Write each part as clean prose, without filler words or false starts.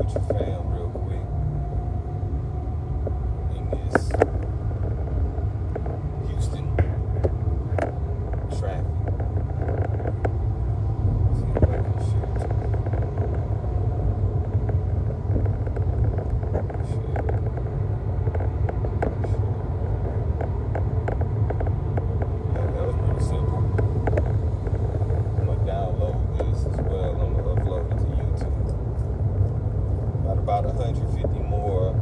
with your fam real quick in this Houston traffic. See if I can share it. Yeah, that was pretty simple. I'm gonna download this as well. I'm gonna upload it to YouTube. Got about 150 more,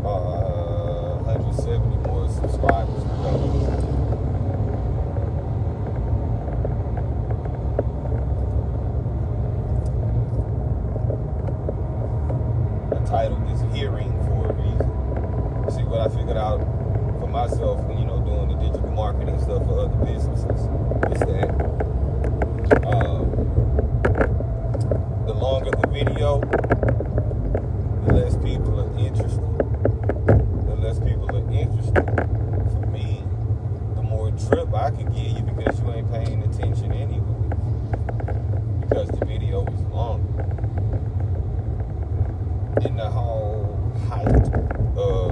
170 more subscribers to go. I titled this "Hearing" for a reason. See, what I figured out for myself when, doing the digital marketing stuff for other businesses is that the longer the video, the less people are interested. The less people are interested, for me, the more trip I can give you because you ain't paying attention anyway. Because the video is longer. In the whole height of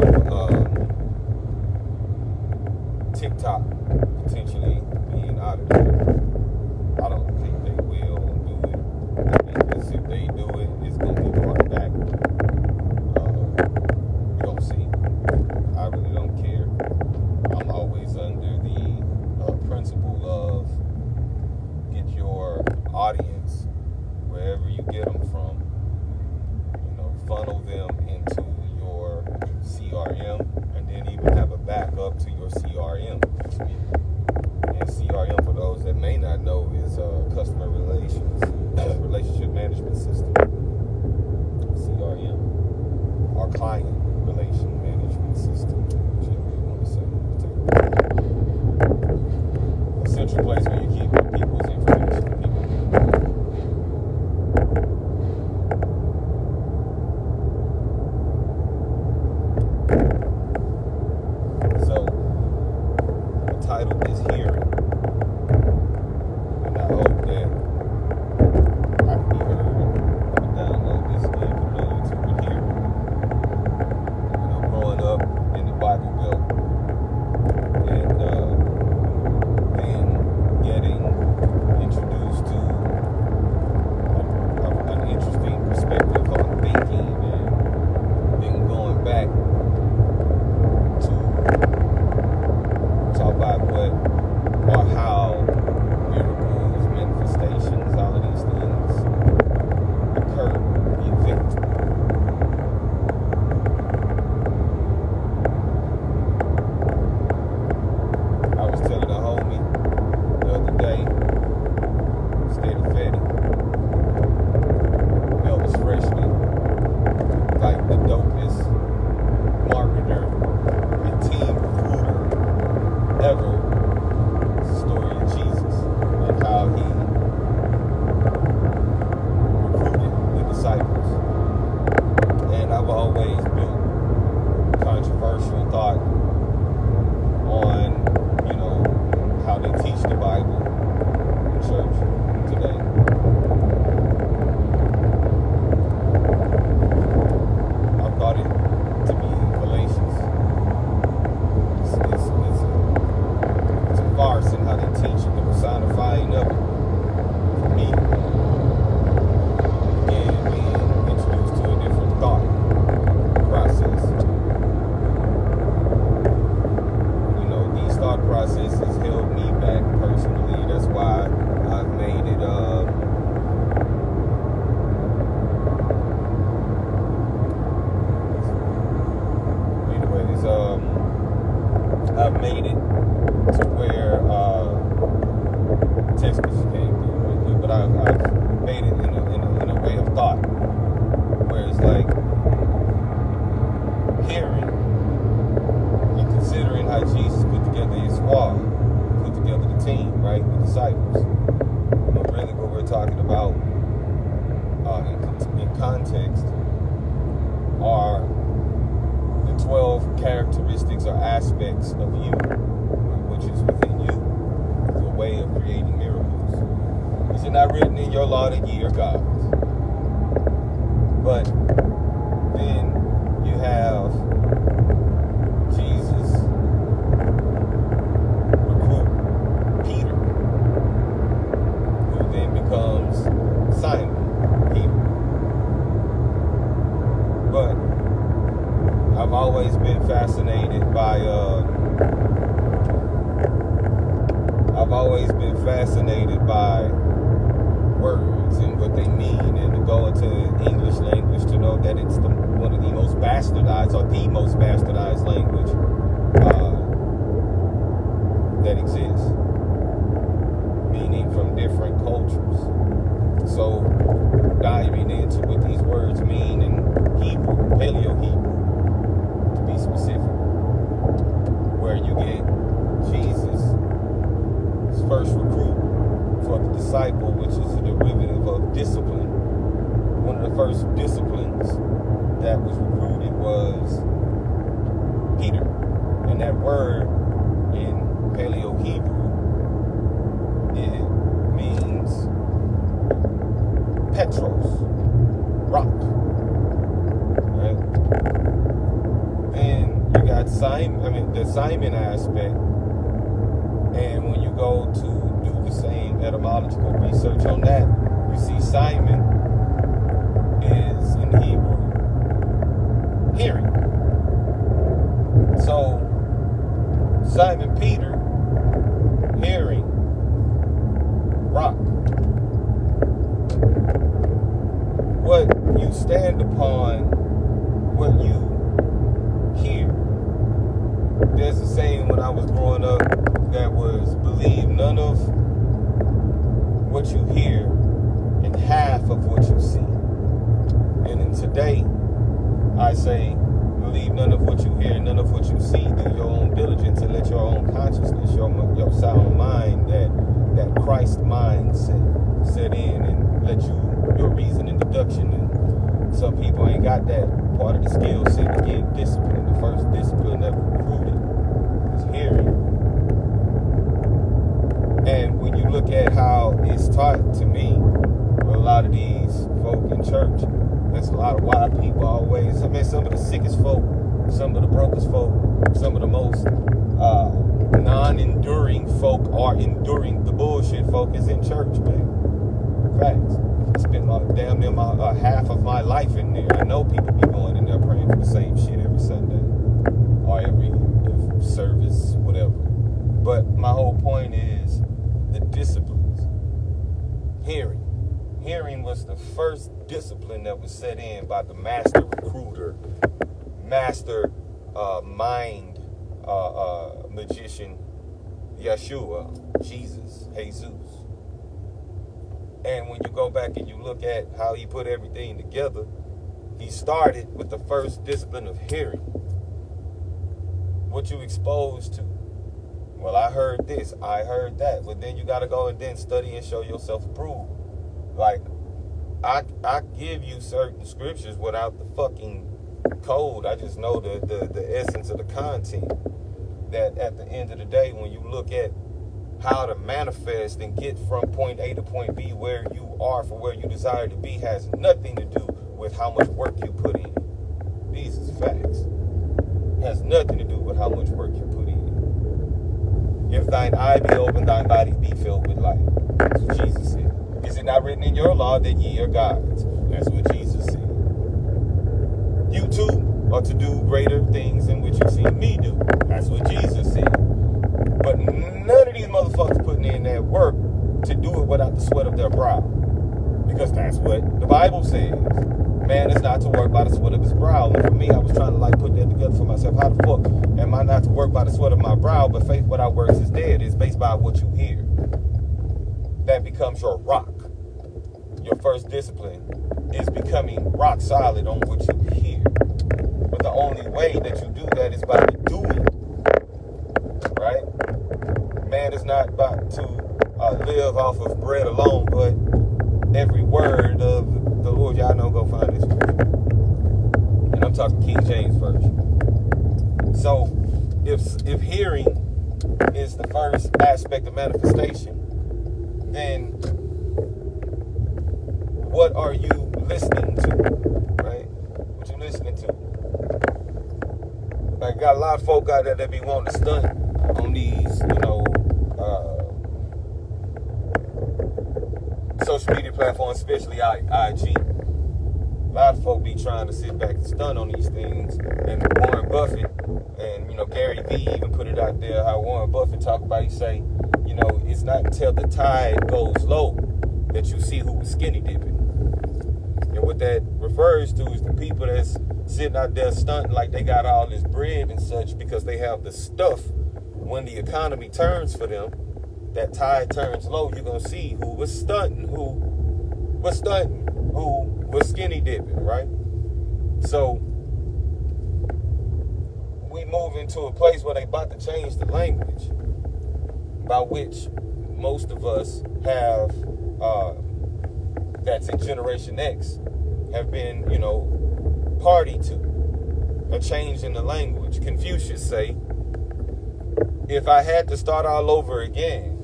TikTok potentially being out of there, I don't think they will do it. Because if they do it, it's going to be brought back. We don't see. I really don't care. I'm always under the principle of get your audience wherever you get them from. Funnel them into your CRM, and then even have a backup to your CRM. And CRM, for those that may not know, is customer relationship management system. CRM, our client relation management system, whichever you want to say. A central place where you keep people's information. I've made it to where text message came through, but I've made it in a way of thought, where it's like hearing and considering how Jesus put together his squad, put together the team, right, the disciples. But really what we're talking about in context are the 12 characteristics or aspects of you, which is within you, the way of creating miracles. Is it not written in your law that ye are gods? fascinated by words and what they mean, and to go into English language to know that it's one of the most bastardized, or the most bastardized language that exists, meaning from different cultures. So diving into what these words mean in Hebrew, Paleo-Hebrew, to be specific, where you get Jesus' first recruit for the disciple, which is a derivative of discipline. One of the first disciplines that was recruited was Peter. And that word in Paleo-Hebrew, it means Petros, rock. Right? Then you got the Simon aspect. And when you go to do the same etymological research on that, you see Simon is in Hebrew hearing. So Simon Peter, hearing, rock. What you stand upon, what you hear. There's a saying when I was growing up that was, believe none of what you hear and half of what you see. And in today, I say, believe none of what you hear, none of what you see. Do your own diligence and let your own consciousness, your sound mind, that Christ mind set in, and let your reason and deduction. And some people ain't got that part of the skill set. Again, discipline. The first discipline that recruited is hearing. And when you look at how it's taught to me, with a lot of these folk in church, there's a lot of wild people always. I mean, some of the sickest folk, some of the brokest folk, some of the most non-enduring folk are enduring the bullshit folk is in church, man. Facts. I spent damn near half of my life in there. I know people be going in there praying for the same shit every Sunday or every service, whatever. But my whole point is the disciplines. Hearing was the first discipline that was set in by the master recruiter, master mind magician, Yeshua, Jesus. And when you go back and you look at how he put everything together, he started with the first discipline of hearing. What you exposed to. Well, I heard this, I heard that. But then you got to go and then study and show yourself approved. Like, I give you certain scriptures without the fucking code. I just know the essence of the content. That at the end of the day, when you look at how to manifest and get from point A to point B where you are for where you desire to be, has nothing to do with how much work you put in. These is facts. It has nothing to do with how much work you put in. If thine eye be open, thine body be filled with light. That's what Jesus said. Is it not written in your law that ye are gods? That's what Jesus said. You too are to do greater things than what you see me do. That's what Jesus said. But none of these motherfuckers putting in that work to do it without the sweat of their brow. Because that's what the Bible says. Man is not to work by the sweat of his brow. And for me, I was trying to put that together for myself. How the fuck am I not to work by the sweat of my brow, but faith without works is dead? It's based by what you hear. That becomes your rock. Your first discipline is becoming rock solid on what you hear. But the only way that you do that is by doing. Right? Man is not about to live off of bread alone, but every word of the Lord. Y'all know, go find this scripture. And I'm talking King James Version. So, if hearing is the first aspect of manifestation, then what are you listening to? Right? What you listening to? Like, got a lot of folk out there that be wanting to stunt on these, social media platforms, especially IG. A lot of folk be trying to sit back and stun on these things. And Warren Buffett and, Gary Vee even put it out there how Warren Buffett talk about, he say, it's not until the tide goes low that you see who was skinny dipping. And what that refers to is the people that's sitting out there stunting like they got all this bread and such because they have the stuff. When the economy turns for them, that tide turns low, you're going to see who was stunting, who was skinny dipping, right? So we move into a place where they about to change the language by which most of us have, that's in Generation X, have been, party to. A change in the language. Confucius say, if I had to start all over again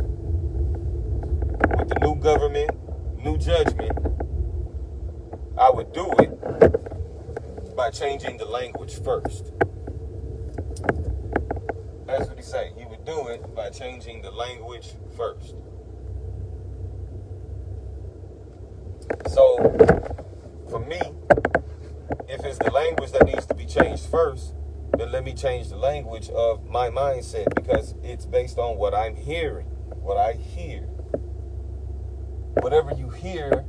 with the new government, new judgment, I would do it by changing the language first. That's what he say. He would do it by changing the language first. So, for me, if it's the language that needs to be changed first, then let me change the language of my mindset, because it's based on what I'm hearing, what I hear. Whatever you hear,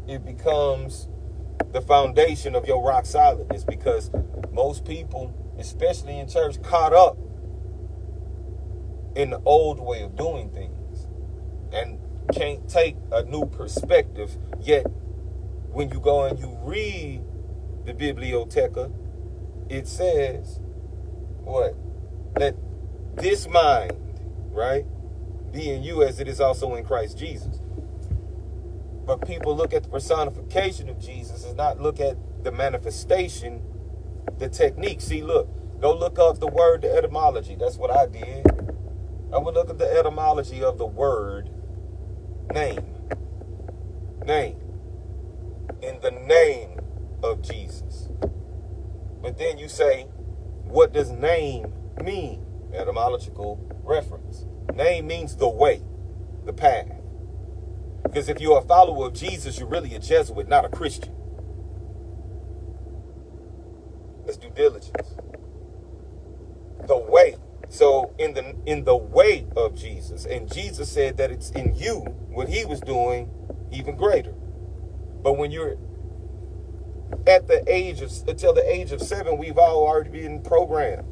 it becomes the foundation of your rock solidness, because most people, especially in church, caught up in the old way of doing things and can't take a new perspective. Yet when you go and you read the Biblioteca, it says what? Let this mind, right, be in you as it is also in Christ Jesus. But people look at the personification of Jesus and not look at the manifestation, the technique. See, look, go look up the word, the etymology. That's what I did. I would look at the etymology of the word name. Name. In the name of Jesus. But then you say, what does name mean? Etymological reference. Name means the way, the path. Because if you're a follower of Jesus, you're really a Jesuit, not a Christian. Let's do diligence. The way. So in the way of Jesus, and Jesus said that it's in you, what he was doing, even greater. But when you're at the age of, until the age of 7, we've all already been programmed.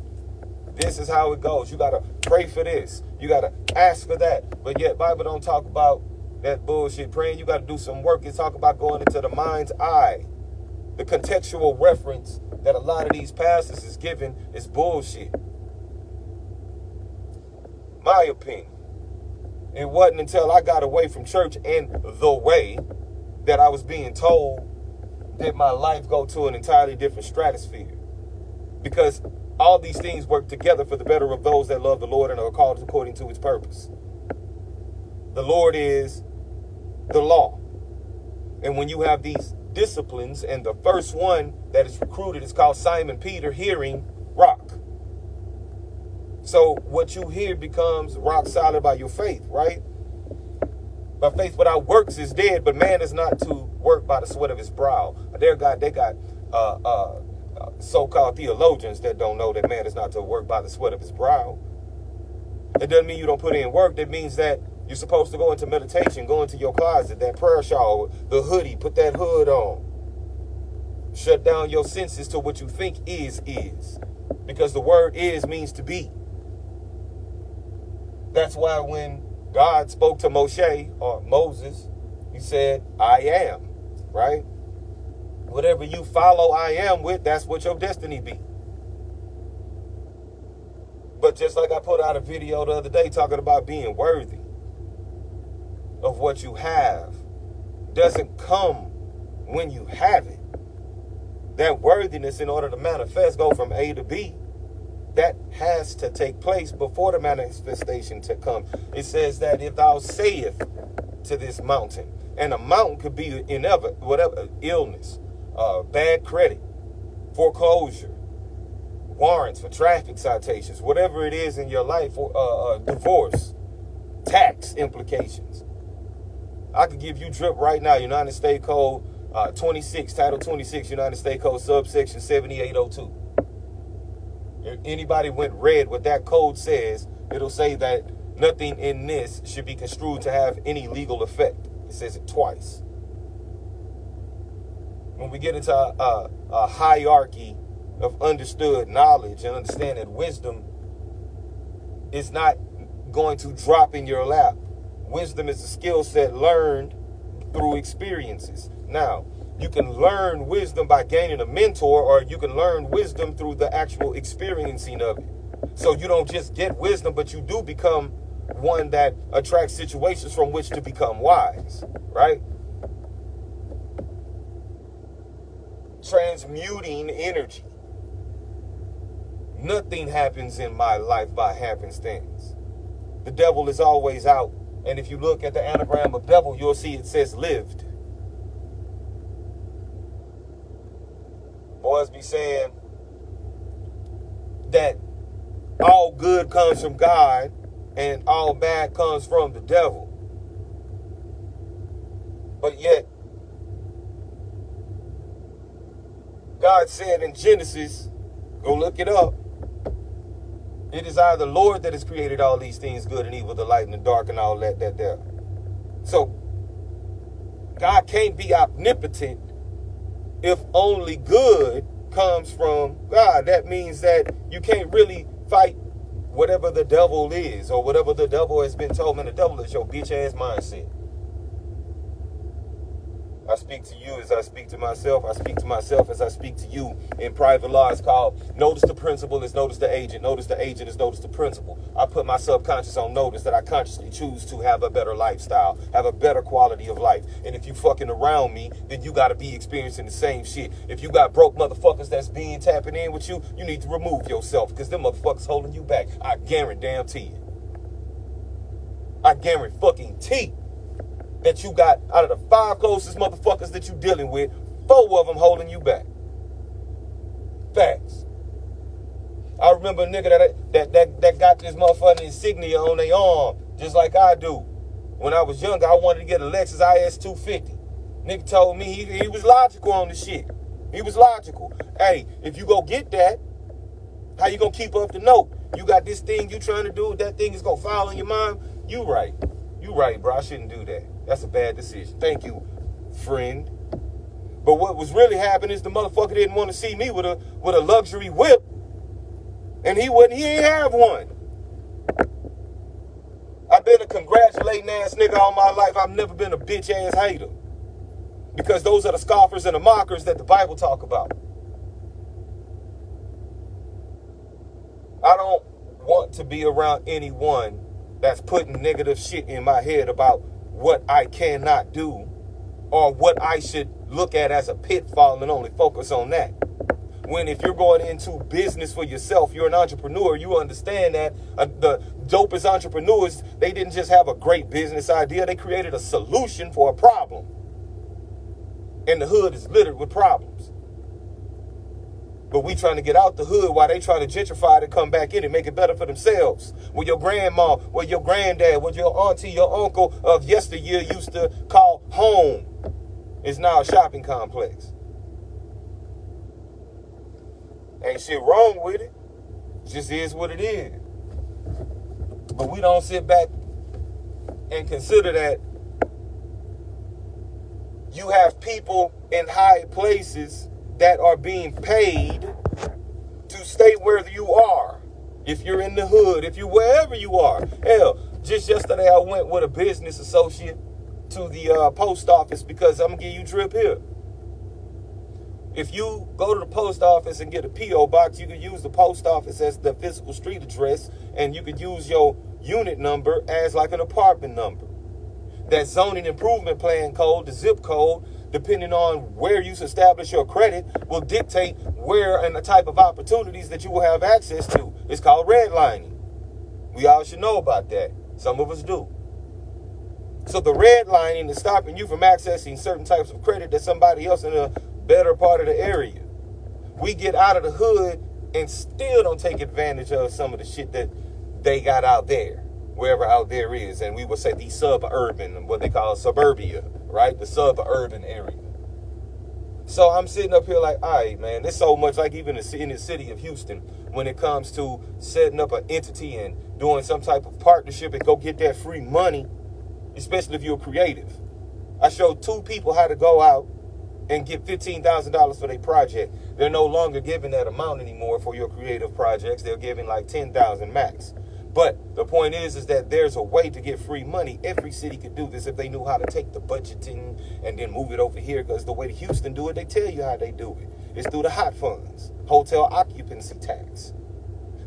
This is how it goes. You got to pray for this. You got to ask for that. But yet Bible don't talk about that bullshit praying. You got to do some work. It's talk about going into the mind's eye. The contextual reference that a lot of these pastors is giving is bullshit. My opinion. It wasn't until I got away from church and the way that I was being told that my life go to an entirely different stratosphere. Because all these things work together for the better of those that love the Lord and are called according to his purpose. The Lord is the law. And when you have these disciplines, and the first one that is recruited is called Simon Peter, hearing rock. So what you hear becomes rock solid by your faith, right? But faith without works is dead, but man is not to work by the sweat of his brow. They got so-called theologians that don't know that man is not to work by the sweat of his brow. It doesn't mean you don't put in work. That means that you're supposed to go into meditation, go into your closet, that prayer shawl, the hoodie, put that hood on. Shut down your senses to what you think is. Because the word is means to be. That's why when God spoke to Moshe, or Moses, he said, I am, right? Whatever you follow I am with, that's what your destiny be. But just like I put out a video the other day talking about being worthy of what you have, doesn't come when you have it. That worthiness, in order to manifest, go from A to B, that has to take place before the manifestation to come. It says that if thou sayest to this mountain, and a mountain could be whatever, illness, bad credit, foreclosure, warrants for traffic citations, whatever it is in your life, divorce, tax implications. I could give you drip right now, United States Code 26, Title 26, United States Code subsection 7802. If anybody went read what that code says, it'll say that Nothing in this should be construed to have any legal effect. It says it twice. When we get into a hierarchy of understood knowledge and understand that wisdom is not going to drop in your lap. Wisdom is a skill set learned through experiences. Now, you can learn wisdom by gaining a mentor, or you can learn wisdom through the actual experiencing of it. So you don't just get wisdom, but you do become one that attracts situations from which to become wise, right? Transmuting energy. Nothing happens in my life by happenstance. The devil is always out. And if you look at the anagram of devil, you'll see it says lived. Boys be saying that all good comes from God and all bad comes from the devil. But yet, God said in Genesis, go look it up, it is I, the Lord, that has created all these things, good and evil, the light and the dark, and all that there. So, God can't be omnipotent if only good comes from God. That means that you can't really fight whatever the devil is, or whatever the devil has been told. Man, the devil is your bitch ass mindset. I speak to you as I speak to myself. I speak to myself as I speak to you. In private law, it's called notice the principle is notice the agent. Notice the agent is notice the principle. I put my subconscious on notice that I consciously choose to have a better lifestyle, have a better quality of life. And if you fucking around me, then you got to be experiencing the same shit. If you got broke motherfuckers that's being tapping in with you, you need to remove yourself, because them motherfuckers holding you back. I guarantee you. I guarantee that you got, out of the 5 closest motherfuckers that you dealing with, 4 of them holding you back. Facts. I remember a nigga that got this motherfucking insignia on their arm, just like I do. When I was younger, I wanted to get a Lexus IS 250. Nigga told me he was logical on the shit. He was logical. Hey, if you go get that, how you gonna keep up the note? You got this thing you trying to do, that thing is gonna file in your mind. You right, bro. I shouldn't do that. That's a bad decision. Thank you, friend. But what was really happening is the motherfucker didn't want to see me with a luxury whip, and he ain't have one. I've been a congratulating ass nigga all my life. I've never been a bitch ass hater, because those are the scoffers and the mockers that the Bible talk about. I don't want to be around anyone that's putting negative shit in my head about what I cannot do, or what I should look at as a pitfall, and only focus on that. When if you're going into business for yourself, you're an entrepreneur, you understand that the dopest entrepreneurs, they didn't just have a great business idea, they created a solution for a problem. And the hood is littered with problems. But we trying to get out the hood while they trying to gentrify it and come back in and make it better for themselves. Where your grandma, where your granddad, where your auntie, your uncle of yesteryear used to call home is now a shopping complex. Ain't shit wrong with it. It just is what it is. But we don't sit back and consider that you have people in high places that are being paid to stay where you are. If you're in the hood, if you wherever you are. Hell, just yesterday I went with a business associate to the post office, because I'm gonna give you drip here. If you go to the post office and get a P.O. box, you can use the post office as the physical street address, and you could use your unit number as like an apartment number. That zoning improvement plan code, the zip code, depending on where you establish your credit, will dictate where and the type of opportunities that you will have access to. It's called redlining. We all should know about that. Some of us do. So the redlining is stopping you from accessing certain types of credit that somebody else in a better part of the area. We get out of the hood and still don't take advantage of some of the shit that they got out there, wherever out there is. And we would say the suburban, what they call suburbia, right? The suburban area. So I'm sitting up here like, all right, man, there's so much, like even in the city of Houston, when it comes to setting up an entity and doing some type of partnership and go get that free money, especially if you're creative. I showed 2 people how to go out and get $15,000 for their project. They're no longer giving that amount anymore for your creative projects. They're giving like $10,000 max. But the point is that there's a way to get free money. Every city could do this if they knew how to take the budgeting and then move it over here. Because the way Houston do it, they tell you how they do it. It's through the hot funds, hotel occupancy tax.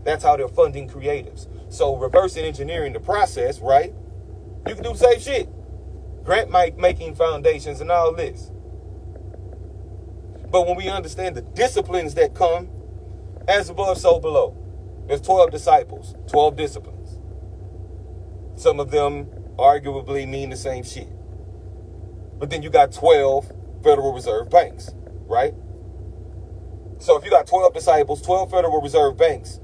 That's how they're funding creatives. So reversing engineering the process, right? You can do the same shit. Grant making foundations and all this. But when we understand the disciplines that come, as above, so below. There's 12 disciples, 12 disciplines. Some of them arguably mean the same shit. But then you got 12 Federal Reserve banks, right? So if you got 12 disciples, 12 Federal Reserve banks,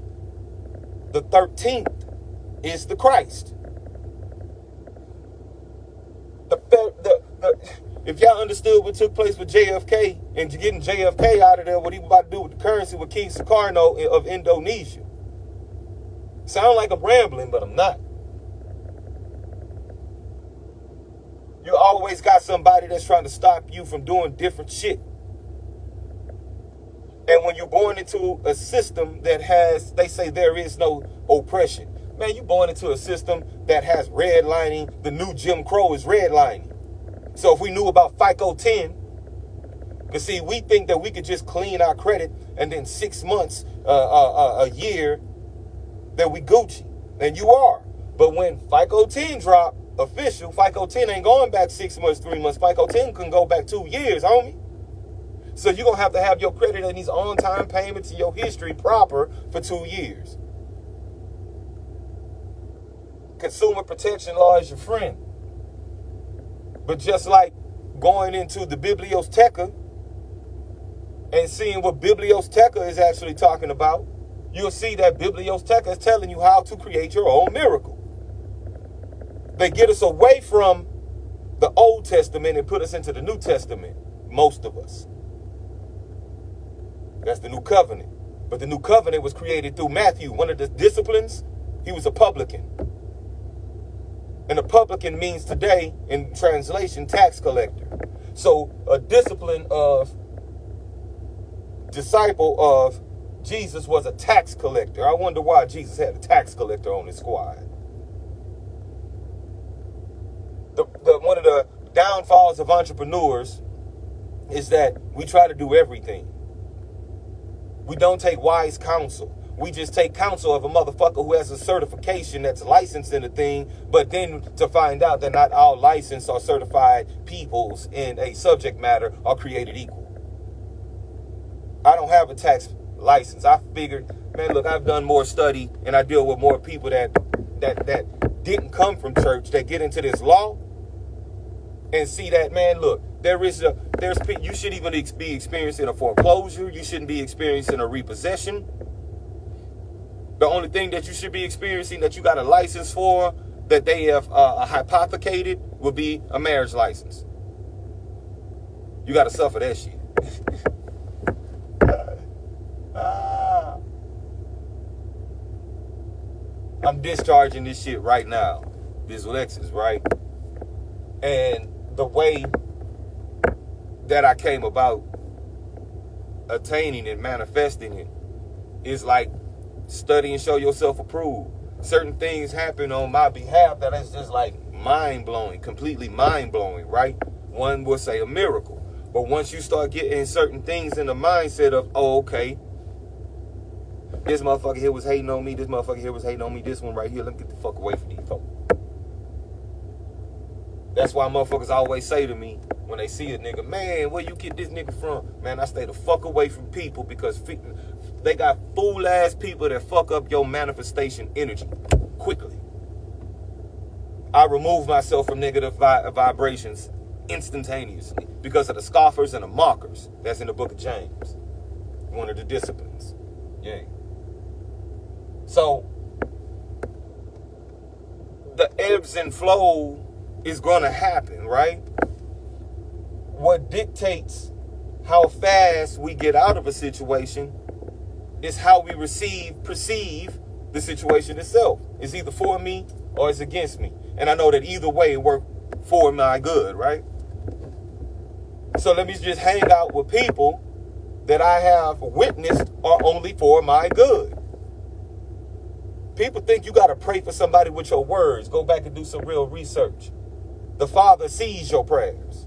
the 13th is the Christ. If y'all understood what took place with JFK and getting JFK out of there, what he was about to do with the currency with King Sukarno of Indonesia. Sound like I'm rambling, but I'm not. You always got somebody that's trying to stop you from doing different shit. And when you're born into a system that has, they say there is no oppression. Man, you're born into a system that has redlining. The new Jim Crow is redlining. So if we knew about FICO 10, because see, we think that we could just clean our credit and then 6 months, a year, that we Gucci. And you are. But when FICO 10 drop, official, FICO 10 ain't going back 6 months, 3 months. FICO 10 can go back 2 years, homie. So you're going to have your credit and these on-time payments and your history proper for 2 years. Consumer protection law is your friend. But just like going into the biblioteca and seeing what biblioteca is actually talking about, you'll see that biblioteca is telling you how to create your own miracle. They get us away from the Old Testament and put us into the New Testament, most of us. That's the New Covenant. But the New Covenant was created through Matthew. One of the disciplines, he was a publican. And a publican means today, in translation, tax collector. So a discipline of disciple of Jesus was a tax collector. I wonder why Jesus had a tax collector on his squad. One of the downfalls of entrepreneurs is that we try to do everything. We don't take wise counsel. We just take counsel of a motherfucker who has a certification that's licensed in a thing, but then to find out that not all licensed or certified peoples in a subject matter are created equal. I don't have a tax license. I figured, man, look, I've done more study and I deal with more people that didn't come from church that get into this law and see that, man, look, you shouldn't even be experiencing a foreclosure. You shouldn't be experiencing a repossession. The only thing that you should be experiencing that you got a license for, that they have hypothecated, would be a marriage license. You got to suffer that shit. I'm discharging this shit right now. This Lexus, right? And the way that I came about attaining and manifesting it is like study and show yourself approved. Certain things happen on my behalf that is just like mind-blowing, completely mind-blowing, right? One will say a miracle. But once you start getting certain things in the mindset of, oh, okay, this motherfucker here was hating on me, this motherfucker here was hating on me, this one right here, let me get the fuck away from these folks. That's why motherfuckers always say to me when they see a nigga, man, where you get this nigga from? Man, I stay the fuck away from people because they got fool-ass people that fuck up your manifestation energy quickly. I remove myself from negative vibrations instantaneously because of the scoffers and the mockers. That's in the book of James. One of the disciplines. Yeah. So, the ebbs and flow is going to happen, right? What dictates how fast we get out of a situation is how we perceive the situation itself. It's either for me or it's against me. And I know that either way it worked for my good, right? So let me just hang out with people that I have witnessed are only for my good. People think you got to pray for somebody with your words. Go back and do some real research. The Father sees your prayers.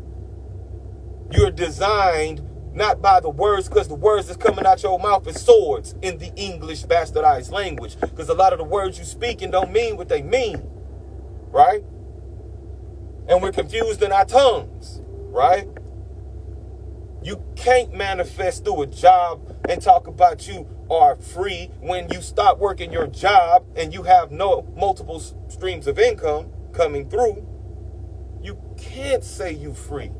You're designed not by the words, because the words that's coming out your mouth is swords in the English bastardized language. Because a lot of the words you speaking don't mean what they mean, right? And we're confused in our tongues, right? You can't manifest through a job and talk about you are free when you stop working your job and you have no multiple streams of income coming through. You can't say you free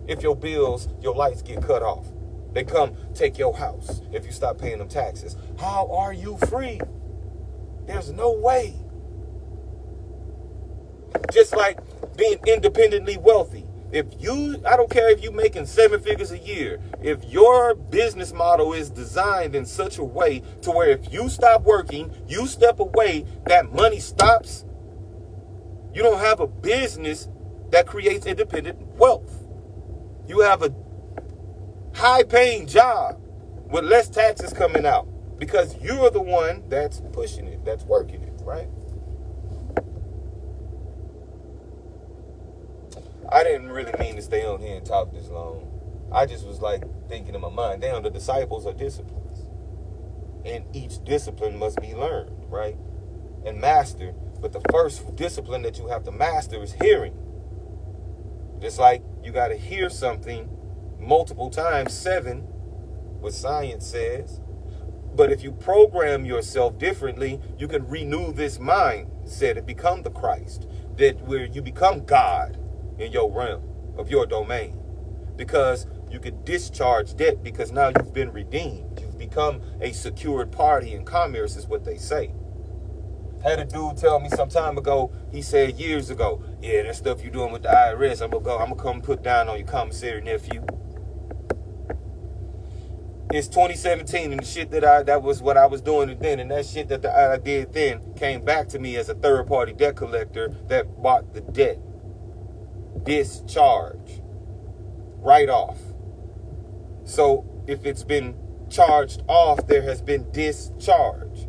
if your bills, your lights get cut off. They come take your house if you stop paying them taxes. How are you free? There's no way. Just like being independently wealthy. I don't care if you're making 7 figures a year, if your business model is designed in such a way to where if you stop working, you step away, that money stops, you don't have a business that creates independent wealth. You have a high-paying job with less taxes coming out because you're the one that's pushing it, that's working it, right? I didn't really mean to stay on here and talk this long. I just was like thinking in my mind, damn, the disciples are disciplines. And each discipline must be learned, right? And mastered. But the first discipline that you have to master is hearing. Just like you got to hear something multiple times, 7, what science says. But if you program yourself differently, you can renew this mindset and become the Christ. That where you become God in your realm of your domain, because you could discharge debt because now you've been redeemed. You've become a secured party in commerce is what they say. Had a dude tell me some time ago, he said years ago, yeah, that stuff you're doing with the IRS, I'm gonna come put down on your commissary nephew. It's 2017 and the shit that was what I was doing then, and that shit that I did then came back to me as a third party debt collector that bought the debt. Discharge, write off. So if it's been charged off, there has been discharge,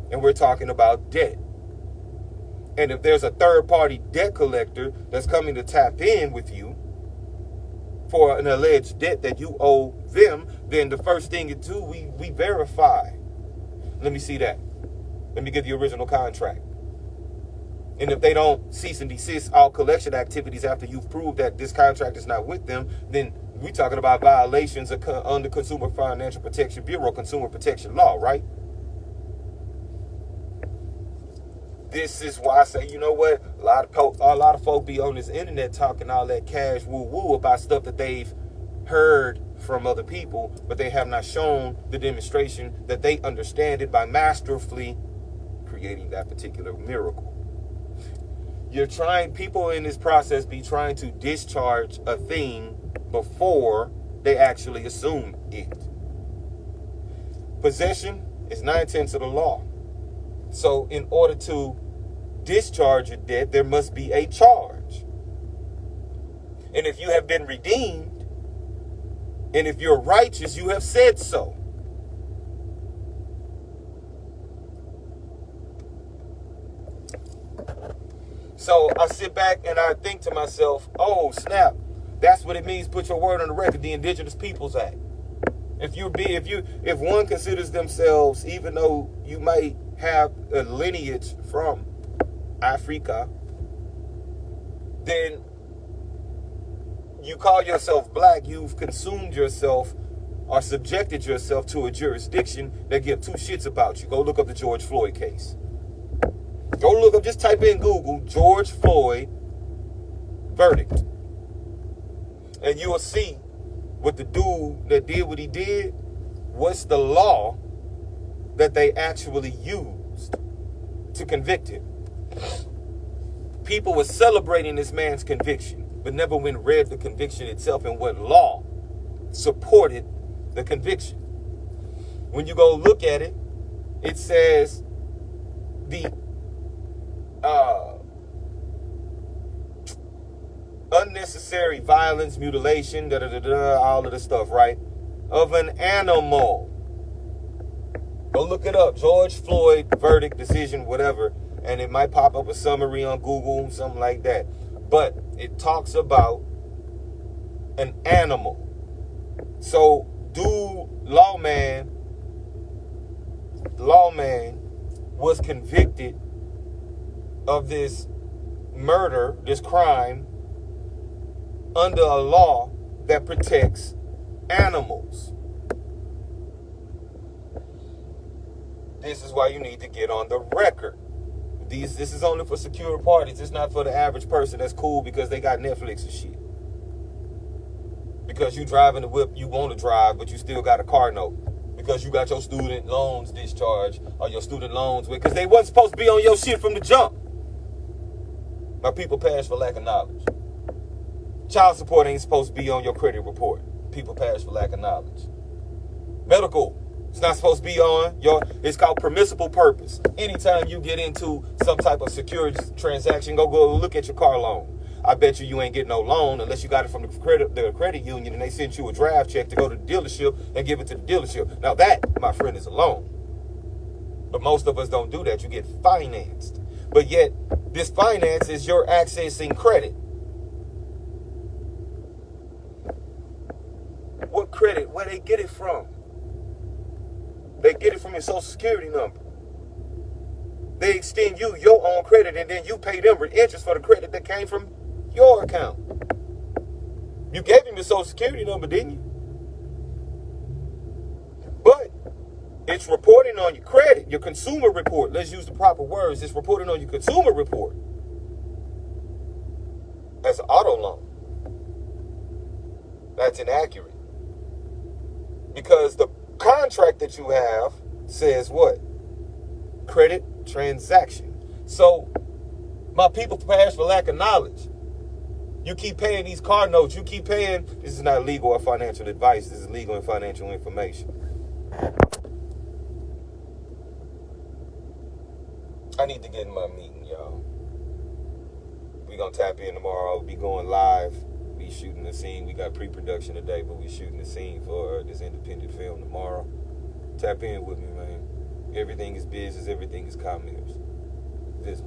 and we're talking about debt. And if there's a third party debt collector that's coming to tap in with you for an alleged debt that you owe them, then the first thing you do, we verify. Let me see that. Let me get the original contract. And if they don't cease and desist all collection activities after you've proved that this contract is not with them, then we're talking about violations under Consumer Financial Protection Bureau, Consumer Protection Law, right? This is why I say, you know what? A lot of folk be on this internet talking all that cash woo-woo about stuff that they've heard from other people, but they have not shown the demonstration that they understand it by masterfully creating that particular miracle. People in this process be trying to discharge a thing before they actually assume it. Possession is 9/10 of the law. So in order to discharge a debt, there must be a charge. And if you have been redeemed, and if you're righteous, you have said so. So I sit back and I think to myself, oh, snap. That's what it means, put your word on the record, the Indigenous Peoples Act. If one considers themselves, even though you might have a lineage from Africa, then you call yourself black, you've consumed yourself or subjected yourself to a jurisdiction that give two shits about you. Go look up the George Floyd case. Go look up, just type in Google, George Floyd verdict. And you will see what the dude that did what he did, what's the law that they actually used to convict him. People were celebrating this man's conviction, but never went read the conviction itself and what law supported the conviction. When you go look at it, it says the unnecessary violence, mutilation, all of the stuff, right, of an animal. Go look it up. George Floyd verdict, decision, whatever, and it might pop up a summary on Google, something like that. But it talks about an animal. So, lawman was convicted of this murder, this crime, under a law that protects animals. This is why you need to get on the record. This is only for secure parties. It's not for the average person that's cool because they got Netflix and shit. Because you driving the whip you want to drive, but you still got a car note. Because you got your student loans discharged or your student loans with, because they wasn't supposed to be on your shit from the jump. My people pass for lack of knowledge. Child support ain't supposed to be on your credit report. People pass for lack of knowledge. Medical, it's not supposed to be on it's called permissible purpose. Anytime you get into some type of security transaction, go look at your car loan. I bet you ain't getting no loan unless you got it from the credit union and they sent you a draft check to go to the dealership and give it to the dealership. Now that, my friend, is a loan. But most of us don't do that. You get financed. But yet, this finance is your accessing credit. What credit? Where they get it from? They get it from your social security number. They extend you your own credit and then you pay them interest for the credit that came from your account. You gave him your social security number, didn't you? But it's reporting on your credit, your consumer report. Let's use the proper words. It's reporting on your consumer report as an auto loan. That's inaccurate. Because the contract that you have says what? Credit transaction. So my people pass for lack of knowledge. You keep paying these car notes. You keep paying. This is not legal or financial advice. This is legal and financial information. I need to get in my meeting, y'all. We're going to tap in tomorrow. We'll be going live. Be shooting the scene. We got pre-production today, but we're shooting the scene for this independent film tomorrow. Tap in with me, man. Everything is business. Everything is commerce. Visit.